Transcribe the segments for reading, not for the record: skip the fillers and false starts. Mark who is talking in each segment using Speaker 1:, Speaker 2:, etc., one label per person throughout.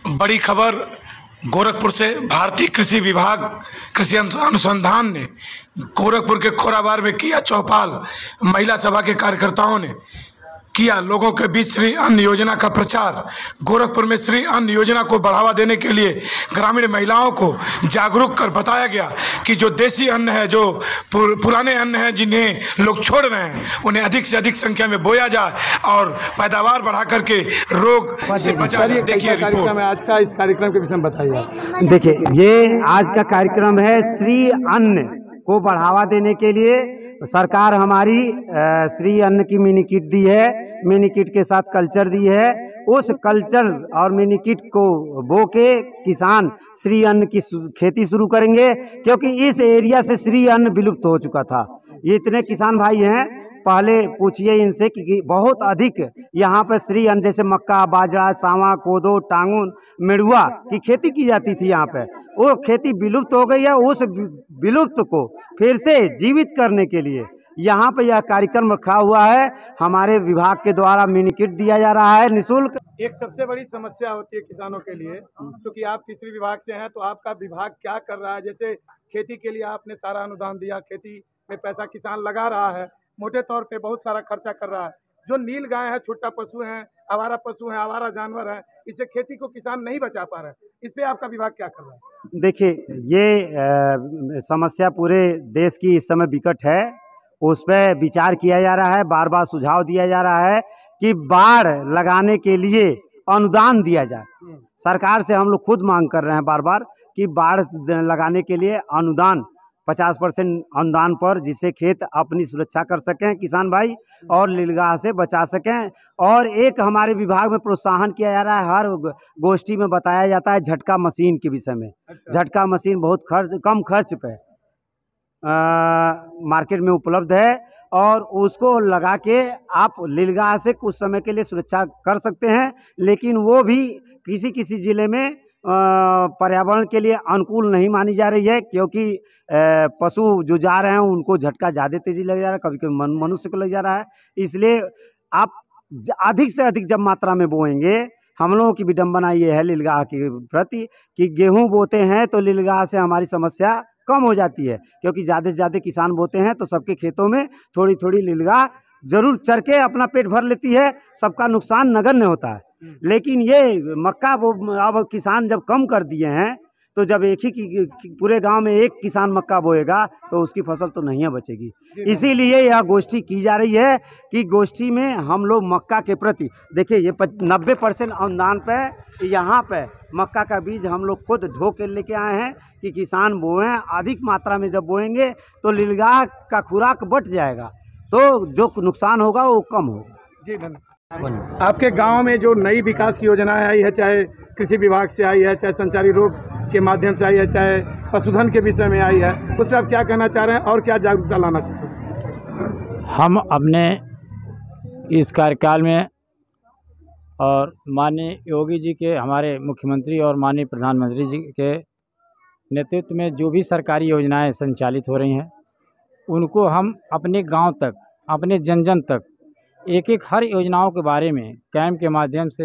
Speaker 1: बड़ी खबर गोरखपुर से। भारतीय कृषि विभाग कृषि अनुसंधान ने गोरखपुर के खोराबार में किया चौपाल। महिला सभा के कार्यकर्ताओं ने किया लोगों के बीच श्री अन्न योजना का प्रचार। गोरखपुर में श्री अन्न योजना को बढ़ावा देने के लिए ग्रामीण महिलाओं को जागरूक कर बताया गया कि जो देसी अन्न है, जो पुराने अन्न हैं जिन्हें लोग छोड़ रहे हैं, उन्हें अधिक से अधिक संख्या में बोया जाए और पैदावार बढ़ा करके रोग से बचा जाए। देखिए रिपोर्ट।
Speaker 2: आज का इस कार्यक्रम के विषय में बताइए।
Speaker 3: देखिए, ये आज का कार्यक्रम है श्री अन्न को बढ़ावा देने के लिए सरकार हमारी श्री अन्न की मिनी किट दी है। मिनी किट के साथ कल्चर दी है। उस कल्चर और मिनी किट को बो के किसान श्री अन्न की खेती शुरू करेंगे, क्योंकि इस एरिया से श्री अन्न विलुप्त हो चुका था। ये इतने किसान भाई हैं, पहले पूछिए इनसे कि बहुत अधिक यहाँ पर श्री अन्न जैसे मक्का, बाजरा, सावा, कोदो, टांगुन, मेड़ुआ की खेती की जाती थी। यहाँ पे वो खेती विलुप्त हो गई है। उस विलुप्त को फिर से जीवित करने के लिए यहाँ पे यह कार्यक्रम रखा हुआ है। हमारे विभाग के द्वारा मिनी किट दिया जा रहा है निःशुल्क।
Speaker 2: एक सबसे बड़ी समस्या होती है किसानों के लिए, क्योंकि आप कृषि विभाग से हैं, तो आपका विभाग क्या कर रहा है? जैसे खेती के लिए आपने सारा अनुदान दिया, खेती में पैसा किसान लगा रहा है, मोटे तौर पे बहुत सारा खर्चा कर रहा है। जो नील गाय है, छोटा पशु है, आवारा पशु है, आवारा जानवर है, इससे खेती को किसान नहीं बचा पा रहे हैं। इस पे आपका विभाग क्या कर रहा है?
Speaker 3: देखिए, ये समस्या पूरे देश की इस समय विकट है। उस पर विचार किया जा रहा है, बार बार सुझाव दिया जा रहा है कि बाढ़ लगाने के लिए अनुदान दिया जाए। सरकार से हम लोग खुद मांग कर रहे हैं बार बार कि बाढ़ लगाने के लिए अनुदान 50% अनुदान पर, जिससे खेत अपनी सुरक्षा कर सकें किसान भाई और नीलगाह से बचा सकें। और एक हमारे विभाग में प्रोत्साहन किया जा रहा है, हर गोष्ठी में बताया जाता है झटका मशीन के विषय में। झटका मशीन बहुत कम खर्च पे मार्केट में उपलब्ध है और उसको लगा के आप नीलगाह से कुछ समय के लिए सुरक्षा कर सकते हैं। लेकिन वो भी किसी किसी ज़िले में पर्यावरण के लिए अनुकूल नहीं मानी जा रही है, क्योंकि पशु जो जा रहे हैं उनको झटका ज़्यादा तेज़ी लग जा रहा है, कभी कभी मनुष्य को लग जा रहा है। इसलिए आप अधिक से अधिक जब मात्रा में बोएंगे, हम लोगों की विडंबना ये है नीलगाह के प्रति कि गेहूं बोते हैं तो नीलगाह से हमारी समस्या कम हो जाती है, क्योंकि ज़्यादा से ज़्यादा किसान बोते हैं तो सबके खेतों में थोड़ी थोड़ी नीलगाह जरूर चर के अपना पेट भर लेती है, सबका नुकसान नगण्य होता है। लेकिन ये मक्का वो अब किसान जब कम कर दिए हैं, तो जब एक ही पूरे गांव में एक किसान मक्का बोएगा तो उसकी फसल तो नहीं बचेगी। इसीलिए यह गोष्ठी की जा रही है कि गोष्ठी में हम लोग मक्का के प्रति, देखिए ये 90% अनुदान पे यहाँ पे मक्का का बीज हम लोग खुद ढो के लेके आए हैं कि किसान बोएं। अधिक मात्रा में जब बोएंगे तो नीलगाह का खुराक बट जाएगा, तो जो नुकसान होगा वो कम होगा।
Speaker 2: जी धन्यवाद। आपके गांव में जो नई विकास की योजनाएं आई है, चाहे कृषि विभाग से आई है, चाहे संचारी रोग के माध्यम से आई है, चाहे पशुधन के विषय में आई है, उस पर आप क्या कहना चाह रहे हैं और क्या जागरूकता लाना चाहते हैं?
Speaker 4: हम अपने इस कार्यकाल में और माननीय योगी जी के, हमारे मुख्यमंत्री और माननीय प्रधानमंत्री जी के नेतृत्व में जो भी सरकारी योजनाएं संचालित हो रही हैं, उनको हम अपने गांव तक, अपने जन जन तक एक एक हर योजनाओं के बारे में कैंप के माध्यम से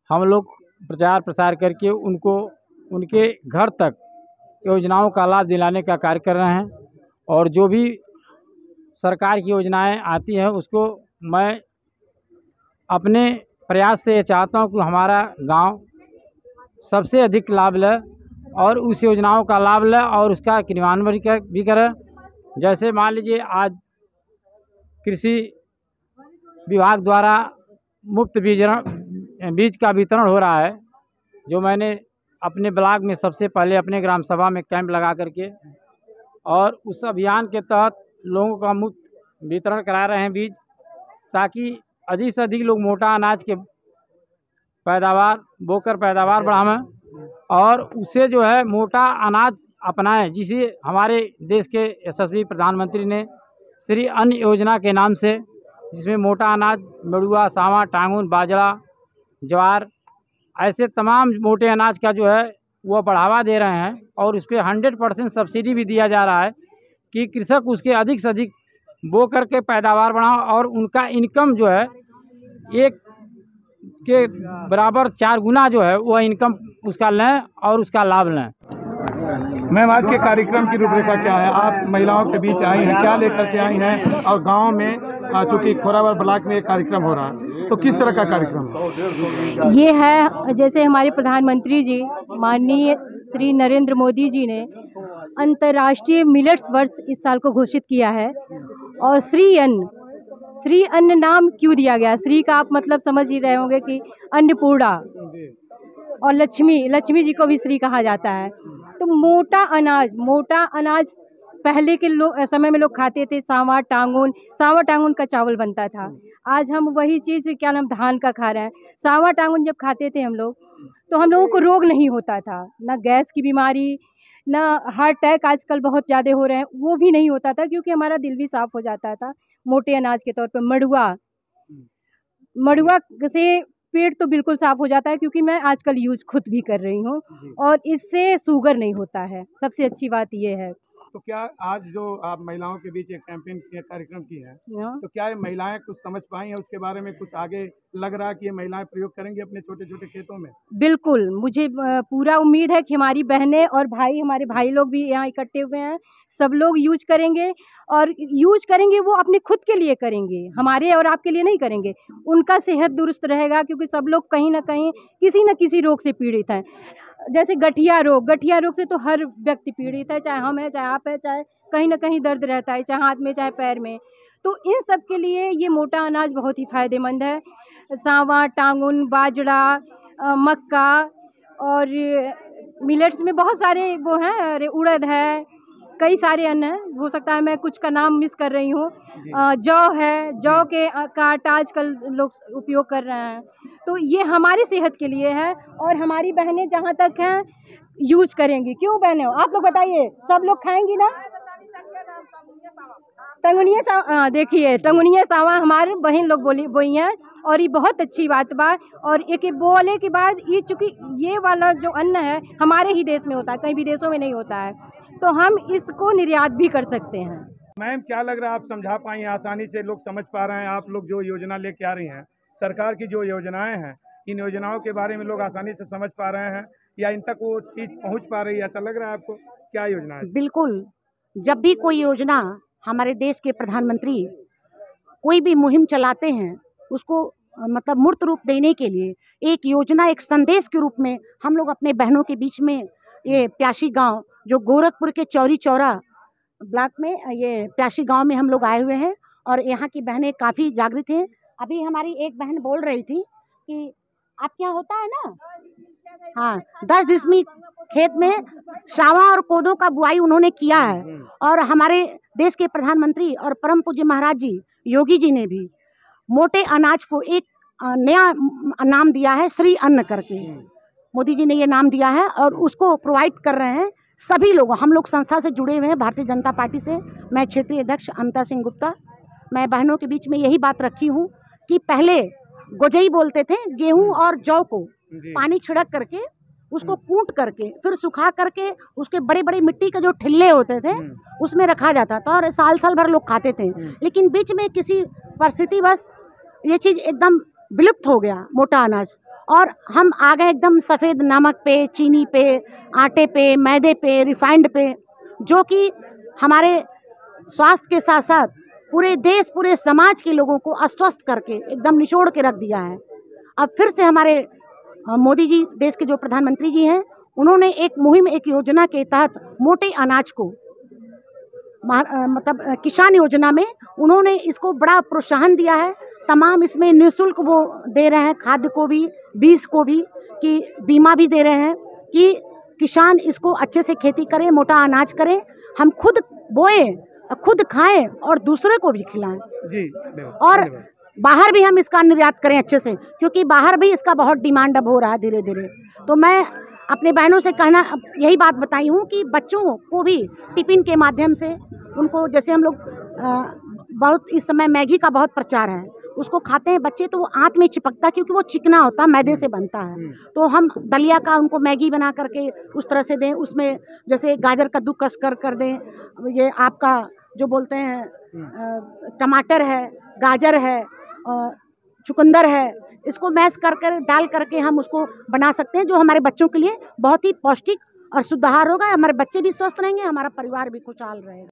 Speaker 4: हम लोग प्रचार प्रसार करके उनको उनके घर तक योजनाओं का लाभ दिलाने का कार्य कर रहे हैं। और जो भी सरकार की योजनाएं आती हैं उसको मैं अपने प्रयास से ये चाहता हूं कि हमारा गांव सबसे अधिक लाभ ले और उस योजनाओं का लाभ ले और उसका क्रियान्वयन भी करे। जैसे मान लीजिए आज कृषि विभाग द्वारा मुफ्त बीज का वितरण हो रहा है, जो मैंने अपने ब्लॉक में सबसे पहले अपने ग्राम सभा में कैंप लगा करके और उस अभियान के तहत लोगों का मुफ्त वितरण करा रहे हैं बीज, ताकि अधिक से अधिक लोग मोटा अनाज के पैदावार बोकर पैदावार बढ़ावें और उससे जो है मोटा अनाज अपनाएं, जिसे हमारे देश के यशस्वी प्रधानमंत्री ने श्री अन्न योजना के नाम से, जिसमें मोटा अनाज मेड़ुआ, सावा, टांगुन, बाजरा, ज्वार, ऐसे तमाम मोटे अनाज का जो है वो बढ़ावा दे रहे हैं और उस पर 100% सब्सिडी भी दिया जा रहा है कि कृषक उसके अधिक से अधिक बो करके पैदावार बढ़ाओ और उनका इनकम जो है एक के बराबर 4 गुना जो है वह इनकम उसका लें और उसका लाभ लें।
Speaker 2: मैम, आज के कार्यक्रम की रूपरेखा क्या है? आप महिलाओं के बीच आई हैं, क्या लेकर के आई हैं? और गांव में चूँकि खोरावर ब्लॉक में एक कार्यक्रम हो रहा है, तो किस तरह का कार्यक्रम है?
Speaker 5: ये है, जैसे हमारे प्रधानमंत्री जी माननीय श्री नरेंद्र मोदी जी ने अंतर्राष्ट्रीय मिलेट्स वर्ष इस साल को घोषित किया है। और श्री अन्न नाम क्यों दिया गया? श्री का आप मतलब समझ ही रहे होंगे कि अन्नपूर्णा, और लक्ष्मी जी को भी श्री कहा जाता है। तो मोटा अनाज पहले के समय में लोग खाते थे। सावा टांगुन का चावल बनता था। आज हम वही चीज़ क्या नाम धान का खा रहे हैं। सावा टांगुन जब खाते थे हम लोग, तो हम लोगों को रोग नहीं होता था, ना गैस की बीमारी, ना हार्ट अटैक आजकल बहुत ज़्यादा हो रहे हैं, वो भी नहीं होता था, क्योंकि हमारा दिल भी साफ़ हो जाता था। मोटे अनाज के तौर पर मड़ुआ से पेट तो बिल्कुल साफ़ हो जाता है, क्योंकि मैं आजकल यूज खुद भी कर रही हूँ, और इससे शुगर नहीं होता है। सबसे अच्छी बात ये है।
Speaker 2: तो क्या आज जो आप महिलाओं के बीच एक कैंपेन कार्यक्रम की है, तो क्या ये महिलाएं कुछ समझ पाई हैं? उसके बारे में कुछ आगे लग रहा है कि ये महिलाएं प्रयोग करेंगी अपने छोटे छोटे खेतों में?
Speaker 5: बिल्कुल, मुझे पूरा उम्मीद है कि हमारी बहनें और भाई, हमारे भाई लोग भी यहाँ इकट्ठे हुए हैं, सब लोग यूज करेंगे। और यूज करेंगे वो अपने खुद के लिए करेंगे, हमारे और आपके लिए नहीं करेंगे। उनका सेहत दुरुस्त रहेगा, क्योंकि सब लोग कहीं ना कहीं किसी न किसी रोग से पीड़ित हैं। जैसे गठिया रोग से तो हर व्यक्ति पीड़ित है, चाहे हम है, चाहे आप है, चाहे कहीं ना कहीं दर्द रहता है, चाहे हाथ में चाहे पैर में। तो इन सब के लिए ये मोटा अनाज बहुत ही फायदेमंद है। सावा, टांगुन, बाजरा, मक्का, और मिलेट्स में बहुत सारे वो हैं, अरे उड़द है, कई सारे अन्न हैं। हो सकता है मैं कुछ का नाम मिस कर रही हूँ। जौ है, जौ के का आटा आजकल लोग उपयोग कर रहे हैं। तो ये हमारी सेहत के लिए है, और हमारी बहनें जहाँ तक हैं यूज करेंगी। क्यों बहनें, आप लोग बताइए, सब लोग खाएंगी ना? टंगुनिया सावा, देखिए टंगुनिया सावा हमारे बहन लोग बोई हैं, और ये बहुत अच्छी बात बा। और एक बोले के बाद ये, चूँकि ये वाला जो अन्न है हमारे ही देश में होता है, कई विदेशों में नहीं होता है, तो हम इसको निर्यात भी कर सकते हैं।
Speaker 2: मैम, क्या लग रहा है आप समझा पाई हैं? आसानी से लोग समझ पा रहे हैं? आप लोग जो योजना लेके आ रही हैं, सरकार की जो योजनाएं हैं, इन योजनाओं के बारे में लोग आसानी से समझ पा रहे हैं, या इन तक वो चीज़ पहुंच पा रही है? ऐसा लग रहा है आपको? क्या योजना है?
Speaker 6: बिल्कुल, जब भी कोई योजना हमारे देश के प्रधानमंत्री कोई भी मुहिम चलाते हैं, उसको मतलब मूर्त रूप देने के लिए एक योजना, एक संदेश के रूप में हम लोग अपने बहनों के बीच में, ये प्यासी गांव जो गोरखपुर के चौरी चौरा ब्लॉक में, ये प्यासी गांव में हम लोग आए हुए हैं, और यहाँ की बहनें काफ़ी जागृत हैं। अभी हमारी एक बहन बोल रही थी कि आपके यहाँ होता है ना, हाँ, 10 डिसमिल खेत में सावा और कोदो का बुआई उन्होंने किया है। और हमारे देश के प्रधानमंत्री और परम पूज्य महाराज जी योगी जी ने भी मोटे अनाज को एक नया नाम दिया है, श्री अन्न करके। मोदी जी ने ये नाम दिया है, और उसको प्रोवाइड कर रहे हैं सभी लोग। हम लोग संस्था से जुड़े हुए हैं, भारतीय जनता पार्टी से। मैं क्षेत्रीय अध्यक्ष अमता सिंह गुप्ता। मैं बहनों के बीच में यही बात रखी हूँ कि पहले गोजई बोलते थे, गेहूं और जौ को पानी छिड़क करके, उसको कूट करके, फिर सुखा करके, उसके बड़े बड़े मिट्टी के जो ठिल्ले होते थे उसमें रखा जाता था, और साल साल भर लोग खाते थे। लेकिन बीच में किसी परिस्थिति बस ये चीज़ एकदम विलुप्त हो गया, मोटा अनाज। और हम आ गए एकदम सफ़ेद नमक पे, चीनी पे, आटे पे, मैदे पे, रिफाइंड पे, जो कि हमारे स्वास्थ्य के साथ साथ पूरे देश, पूरे समाज के लोगों को अस्वस्थ करके एकदम निचोड़ के रख दिया है। अब फिर से हमारे मोदी जी, देश के जो प्रधानमंत्री जी हैं, उन्होंने एक मुहिम, एक योजना के तहत मोटे अनाज को मतलब किसान योजना में उन्होंने इसको बड़ा प्रोत्साहन दिया है। तमाम इसमें निःशुल्क वो दे रहे हैं, खाद्य को भी, बीज को भी, कि बीमा भी दे रहे हैं कि किसान इसको अच्छे से खेती करें, मोटा अनाज करें, हम खुद बोएं, खुद खाएं और दूसरे को भी खिलाएं
Speaker 2: जी।
Speaker 6: और बाहर भी हम इसका निर्यात करें अच्छे से, क्योंकि बाहर भी इसका बहुत डिमांड अब हो रहा है धीरे धीरे। तो मैं अपने बहनों से कहना यही बात बताई हूँ कि बच्चों को भी टिफिन के माध्यम से उनको, जैसे हम लोग बहुत इस समय मैगी का बहुत प्रचार है, उसको खाते हैं बच्चे तो वो आंत में चिपकता है, क्योंकि वो चिकना होता है, मैदे से बनता है। तो हम दलिया का उनको मैगी बना करके उस तरह से दें, उसमें जैसे गाजर कद्दूकस कर दें, ये आपका जो बोलते हैं टमाटर है, गाजर है, चुकंदर है, इसको मैश कर डाल करके हम उसको बना सकते हैं, जो हमारे बच्चों के लिए बहुत ही पौष्टिक और शुद्ध आहार होगा। हमारे बच्चे भी स्वस्थ रहेंगे, हमारा परिवार भी खुशहाल रहेगा।